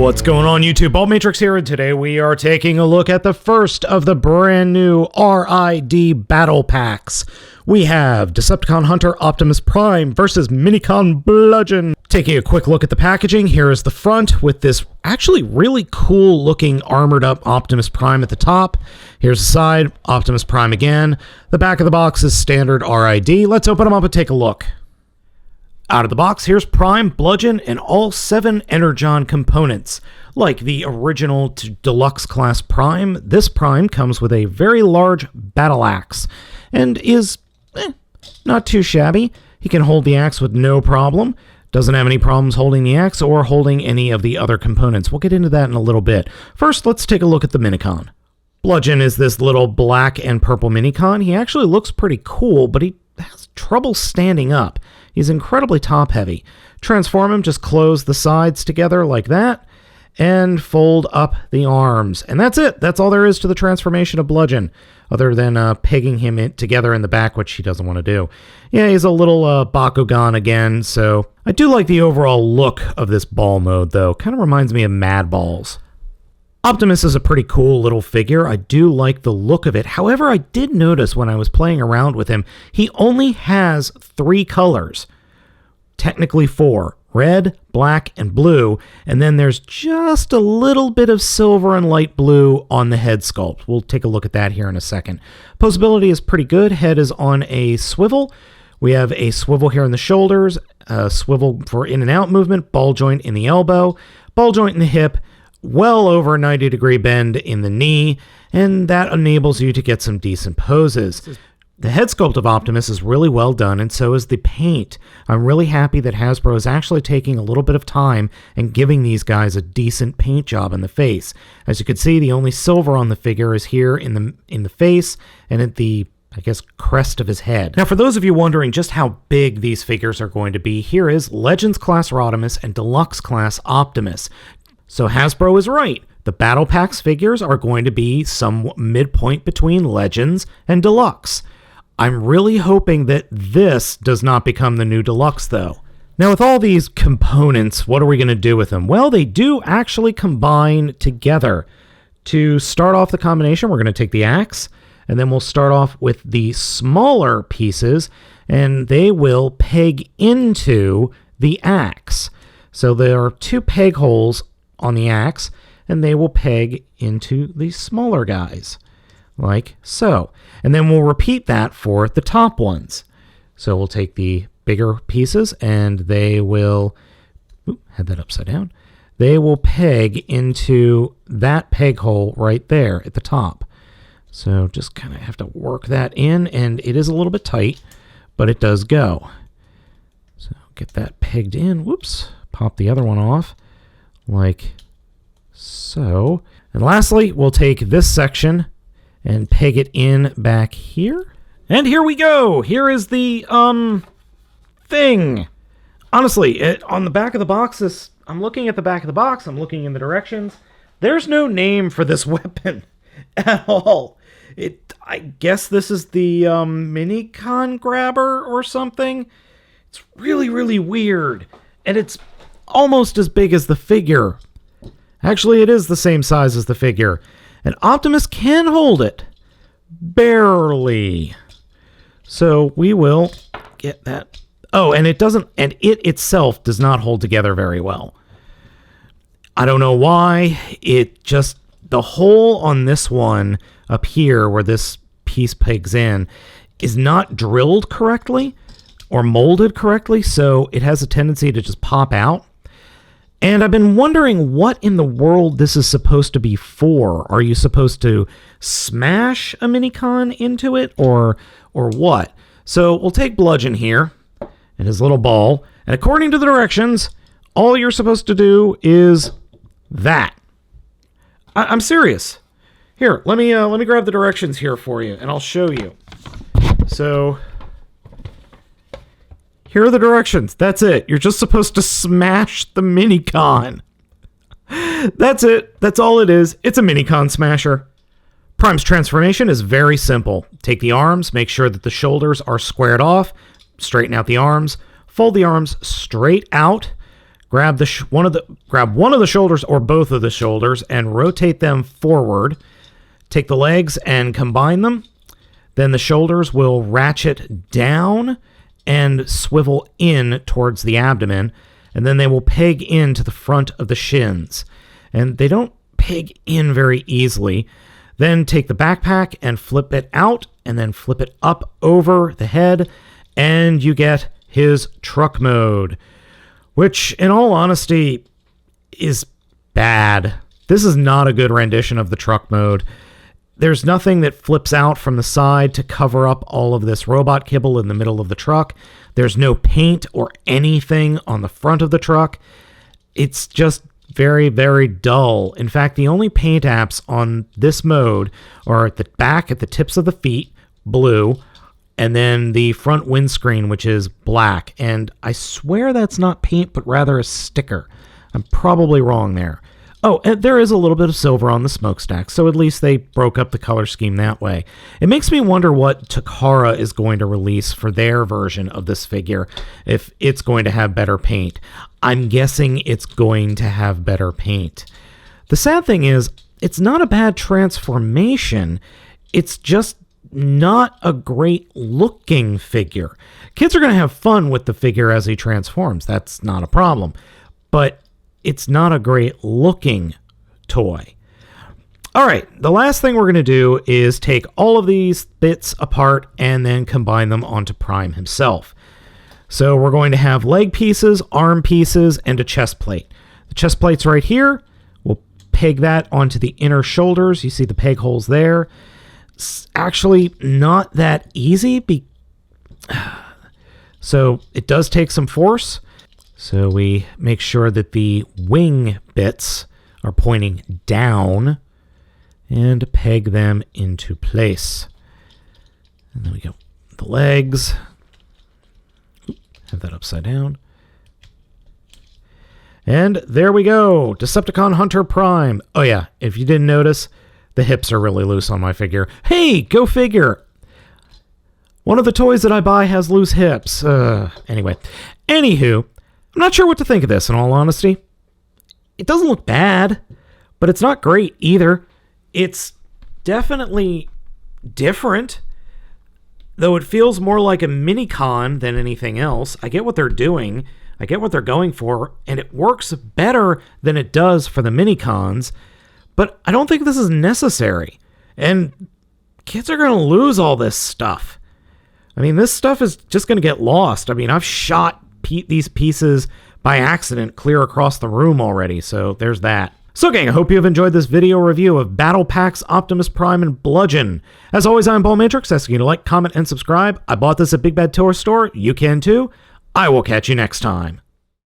What's going on, YouTube? Baltmatrix here, and today we are taking a look at the first of the brand new RID battle packs. We have Decepticon Hunter Optimus Prime versus Minicon Bludgeon. Taking a quick look at the packaging, here is the front with this actually really cool looking armored up Optimus Prime at the top. Here's the side, Optimus Prime again. The back of the box is standard RID. Let's open them up and take a look. Out of the box, here's Prime, Bludgeon, and all 7 Energon components. Like the original Deluxe class Prime, this Prime comes with a very large battle axe, and is not too shabby. He can hold the axe with no problem. Doesn't have any problems holding the axe or holding any of the other components. We'll get into that in a little bit. First, let's take a look at the Minicon. Bludgeon is this little black and purple Minicon. He actually looks pretty cool, but he has trouble standing up. He's incredibly top-heavy. Transform him, just close the sides together like that, and fold up the arms. And that's it. That's all there is to the transformation of Bludgeon, other than pegging him together in the back, which he doesn't want to do. Yeah, he's a little Bakugan again, so I do like the overall look of this ball mode, though. Kind of reminds me of Mad Balls. Optimus is a pretty cool little figure. I do like the look of it. However, I did notice when I was playing around with him, he only has 3 colors. Technically 4. Red, black, and blue. And then there's just a little bit of silver and light blue on the head sculpt. We'll take a look at that here in a second. Posability is pretty good. Head is on a swivel. We have a swivel here in the shoulders, a swivel for in and out movement, ball joint in the elbow, ball joint in the hip, well over 90-degree bend in the knee, and that enables you to get some decent poses. The head sculpt of Optimus is really well done, and so is the paint. I'm really happy that Hasbro is actually taking a little bit of time and giving these guys a decent paint job in the face. As you can see, the only silver on the figure is here in the face and at the, I guess, crest of his head. Now, for those of you wondering just how big these figures are going to be, here is Legends Class Rodimus and Deluxe Class Optimus. So Hasbro is right. The Battle Packs figures are going to be some midpoint between Legends and Deluxe. I'm really hoping that this does not become the new Deluxe, though. Now, with all these components, what are we going to do with them? Well, they do actually combine together. To start off the combination, we're going to take the axe, and then we'll start off with the smaller pieces, and they will peg into the axe. So there are 2 peg holes on the axe, and they will peg into the smaller guys, like so. And then we'll repeat that for the top ones. So we'll take the bigger pieces, and they will, had that upside down, they will peg into that peg hole right there at the top. So just kind of have to work that in, and it is a little bit tight, but it does go. So get that pegged in, whoops, pop the other one off, like so. And lastly, we'll take this section and peg it in back here. And here we go! Here is the, thing. Honestly, on the back of the box, I'm looking at the back of the box, I'm looking in the directions. There's no name for this weapon at all. I guess this is the, Minicon grabber or something. It's really, really weird. And it's almost as big as the figure. Actually, it is the same size as the figure. And Optimus can hold it. Barely. So we will get that. Oh, and it itself does not hold together very well. I don't know why. The hole on this one up here where this piece pegs in is not drilled correctly or molded correctly, so it has a tendency to just pop out. And I've been wondering what in the world this is supposed to be for. Are you supposed to smash a Minicon into it, or what? So we'll take Bludgeon here and his little ball, and according to the directions, all you're supposed to do is that. I'm serious. Here, let me grab the directions here for you, and I'll show you. So here are the directions. That's it. You're just supposed to smash the Minicon. That's it. That's all it is. It's a Minicon smasher. Prime's transformation is very simple. Take the arms, make sure that the shoulders are squared off, straighten out the arms, fold the arms straight out, grab one of the shoulders or both of the shoulders and rotate them forward. Take the legs and combine them. Then the shoulders will ratchet down and swivel in towards the abdomen, and then they will peg into the front of the shins. And they don't peg in very easily. Then take the backpack and flip it out, and then flip it up over the head, and you get his truck mode, which, in all honesty, is bad. This is not a good rendition of the truck mode. There's nothing that flips out from the side to cover up all of this robot kibble in the middle of the truck. There's no paint or anything on the front of the truck. It's just very, very dull. In fact, the only paint apps on this mode are at the back, at the tips of the feet, blue, and then the front windscreen, which is black. And I swear that's not paint, but rather a sticker. I'm probably wrong there. Oh, and there is a little bit of silver on the smokestack, so at least they broke up the color scheme that way. It makes me wonder what Takara is going to release for their version of this figure, if it's going to have better paint. I'm guessing it's going to have better paint. The sad thing is, it's not a bad transformation. It's just not a great looking figure. Kids are going to have fun with the figure as he transforms. That's not a problem. But it's not a great looking toy. All right, the last thing we're going to do is take all of these bits apart and then combine them onto Prime himself. So we're going to have leg pieces, arm pieces, and a chest plate. The chest plate's right here. We'll peg that onto the inner shoulders. You see the peg holes there. It's actually not that easy. So it does take some force. So we make sure that the wing bits are pointing down and peg them into place. And then we go the legs. Have that upside down. And there we go. Decepticon Hunter Prime. Oh yeah, if you didn't notice, the hips are really loose on my figure. Hey, go figure. One of the toys that I buy has loose hips. Anyway. Anywho, I'm not sure what to think of this, in all honesty. It doesn't look bad, but it's not great either. It's definitely different, though it feels more like a mini-con than anything else. I get what they're doing, I get what they're going for, and it works better than it does for the mini-cons, but I don't think this is necessary. And kids are going to lose all this stuff. I mean, this stuff is just going to get lost. I mean, I've shot these pieces by accident clear across the room already, so there's that. So gang, I hope you have enjoyed this video review of Battle Packs, Optimus Prime, and Bludgeon. As always, I'm Baltmatrix, asking you to like, comment, and subscribe. I bought this at Big Bad Toy Store. You can too. I will catch you next time.